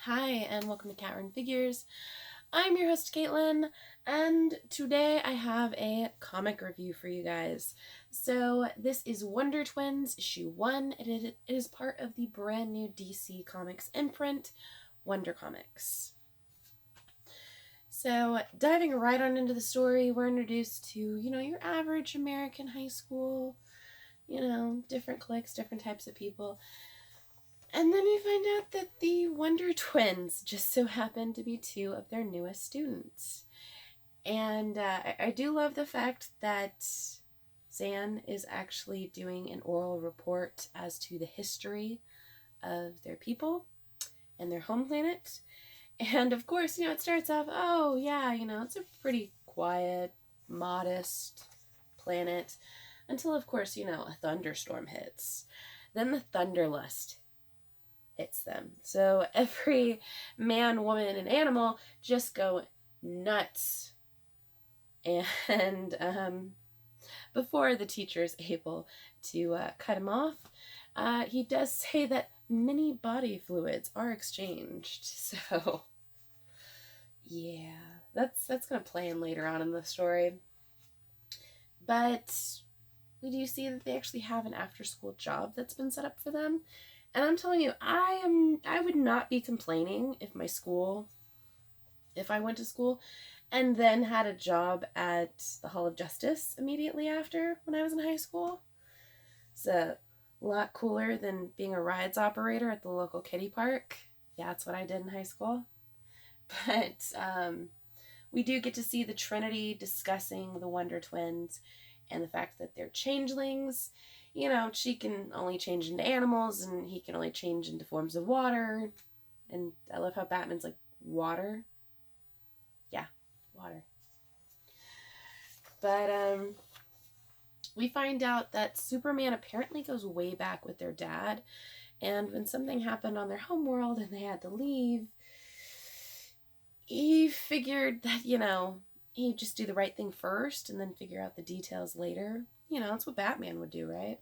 Hi, and welcome to Cat Run Figures. I'm your host, Caitlin, and today I have a comic review for you guys. So, this is Wonder Twins, issue 1. It is part of the brand new DC Comics imprint, Wonder Comics. So, diving right on into the story, we're introduced to, your average American high school, different cliques, different types of people. And then we find out that the Wonder Twins just so happen to be two of their newest students. And I do love the fact that Zan is actually doing an oral report as to the history of their people and their home planet. And of course, it starts off, oh yeah, it's a pretty quiet, modest planet. Until, of course, a thunderstorm hits. Then the Thunderlust hits them. So every man, woman, and animal just go nuts. And before the teacher is able to cut him off, he does say that many body fluids are exchanged. So yeah, that's going to play in later on in the story. But we do see that they actually have an after-school job that's been set up for them. And I'm telling you, I would not be complaining if I went to school and then had a job at the Hall of Justice immediately after when I was in high school. It's a lot cooler than being a rides operator at the local kiddie park. Yeah, that's what I did in high school. But we do get to see the Trinity discussing the Wonder Twins and the fact that they're changelings. She can only change into animals, and he can only change into forms of water. And I love how Batman's like, water? Yeah, water. But, we find out that Superman apparently goes way back with their dad, and when something happened on their homeworld and they had to leave, he figured that, he'd just do the right thing first and then figure out the details later. That's what Batman would do, right?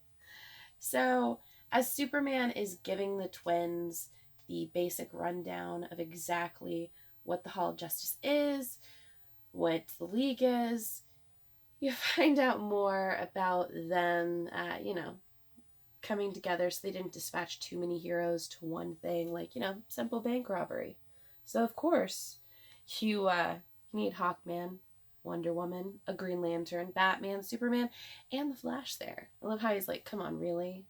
So, as Superman is giving the twins the basic rundown of exactly what the Hall of Justice is, what the League is, you find out more about them, coming together so they didn't dispatch too many heroes to one thing, like, simple bank robbery. So, of course, you need Hawkman, Wonder Woman, a Green Lantern, Batman, Superman, and the Flash there. I love how he's like, come on, really?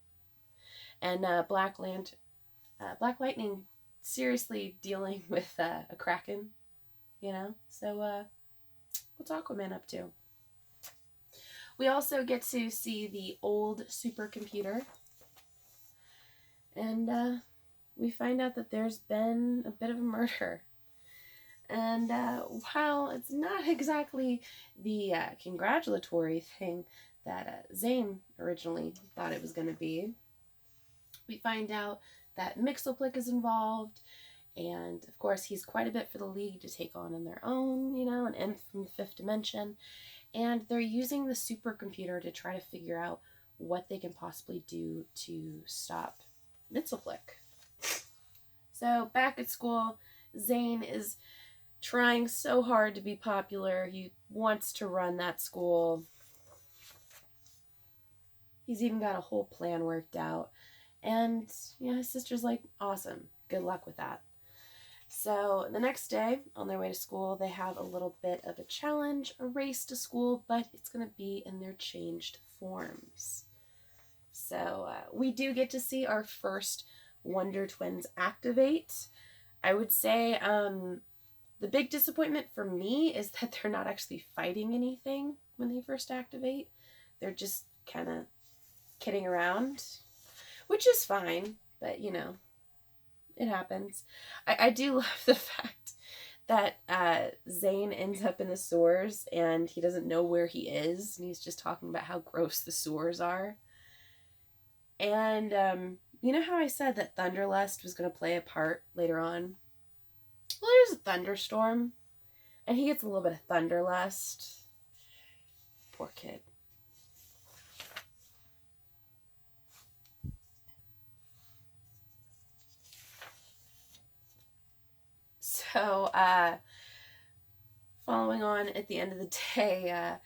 And Black Lightning seriously dealing with a Kraken, So what's Aquaman up to? We also get to see the old supercomputer. And we find out that there's been a bit of a murder. And while it's not exactly the congratulatory thing that Zane originally thought it was going to be, we find out that Mxyzptlk is involved, and of course he's quite a bit for the League to take on their own, an imp from the fifth dimension, and they're using the supercomputer to try to figure out what they can possibly do to stop Mxyzptlk. So back at school, Zane is trying so hard to be popular. He wants to run that school. He's even got a whole plan worked out. And, his sister's like, awesome. Good luck with that. So the next day, on their way to school, they have a little bit of a challenge, a race to school, but it's going to be in their changed forms. So we do get to see our first Wonder Twins activate. I would say the big disappointment for me is that they're not actually fighting anything when they first activate. They're just kind of kidding around, which is fine, but it happens. I do love the fact that Zane ends up in the sewers and he doesn't know where he is, and he's just talking about how gross the sewers are. And you know how I said that Thunderlust was going to play a part later on? Well, there's a thunderstorm, and he gets a little bit of Thunderlust. Poor kid. So, following on at the end of the day,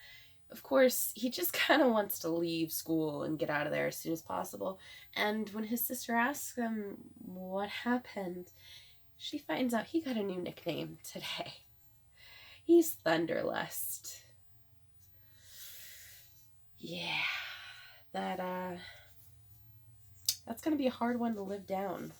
of course, he just kind of wants to leave school and get out of there as soon as possible. And when his sister asks him what happened, she finds out he got a new nickname today. He's Thunderlust. Yeah, that's gonna be a hard one to live down.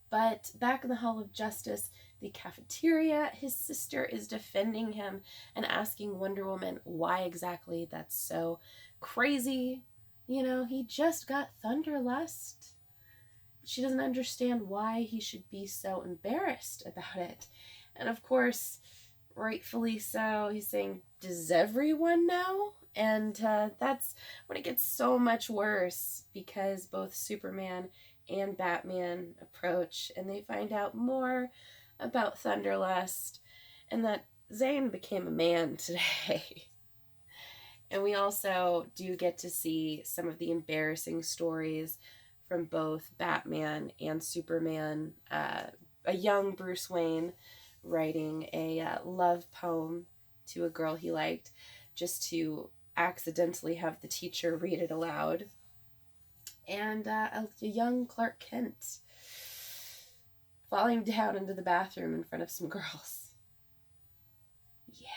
But back in the Hall of Justice, the cafeteria, his sister is defending him and asking Wonder Woman why exactly that's so crazy. You know, he just got Thunderlust. She doesn't understand why he should be so embarrassed about it. And of course, rightfully so, he's saying, does everyone know? And that's when it gets so much worse, because both Superman and Batman approach and they find out more about Thunderlust and that Zane became a man today. And we also do get to see some of the embarrassing stories from both Batman and Superman. A young Bruce Wayne writing a love poem to a girl he liked just to accidentally have the teacher read it aloud. And a young Clark Kent falling down into the bathroom in front of some girls. Yeah.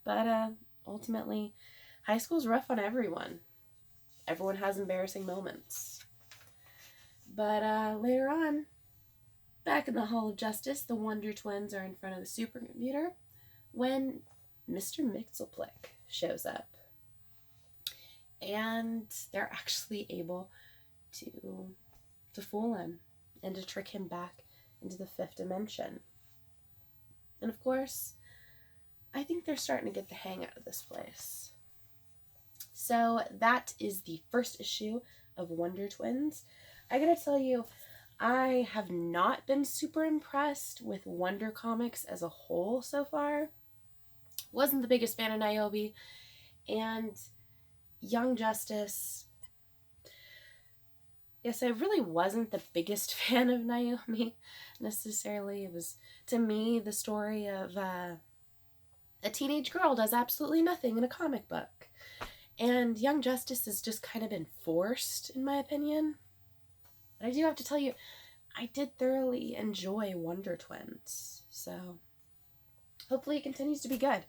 But ultimately, high school's rough on everyone. Everyone has embarrassing moments. But later on, back in the Hall of Justice, the Wonder Twins are in front of the supercomputer when Mr. Mxyzptlk shows up. And they're actually able to fool him and to trick him back into the fifth dimension. And of course, I think they're starting to get the hang out of this place. So that is the first issue of Wonder Twins. I gotta tell you, I have not been super impressed with Wonder Comics as a whole so far. Wasn't the biggest fan of Niobe, and Young Justice. Yes, I really wasn't the biggest fan of Naomi necessarily. It was, to me, the story of a teenage girl does absolutely nothing in a comic book. And Young Justice has just kind of been forced, in my opinion. But I do have to tell you, I did thoroughly enjoy Wonder Twins. So hopefully it continues to be good.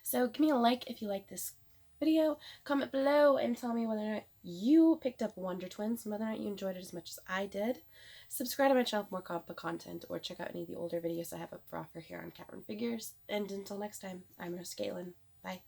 So give me a like if you like this video, comment below and tell me whether or not you picked up Wonder Twins and whether or not you enjoyed it as much as I did. Subscribe to my channel for more comic book content, or check out any of the older videos I have up for offer here on Cat Run Figures. And until next time, I'm Rose Galen. Bye.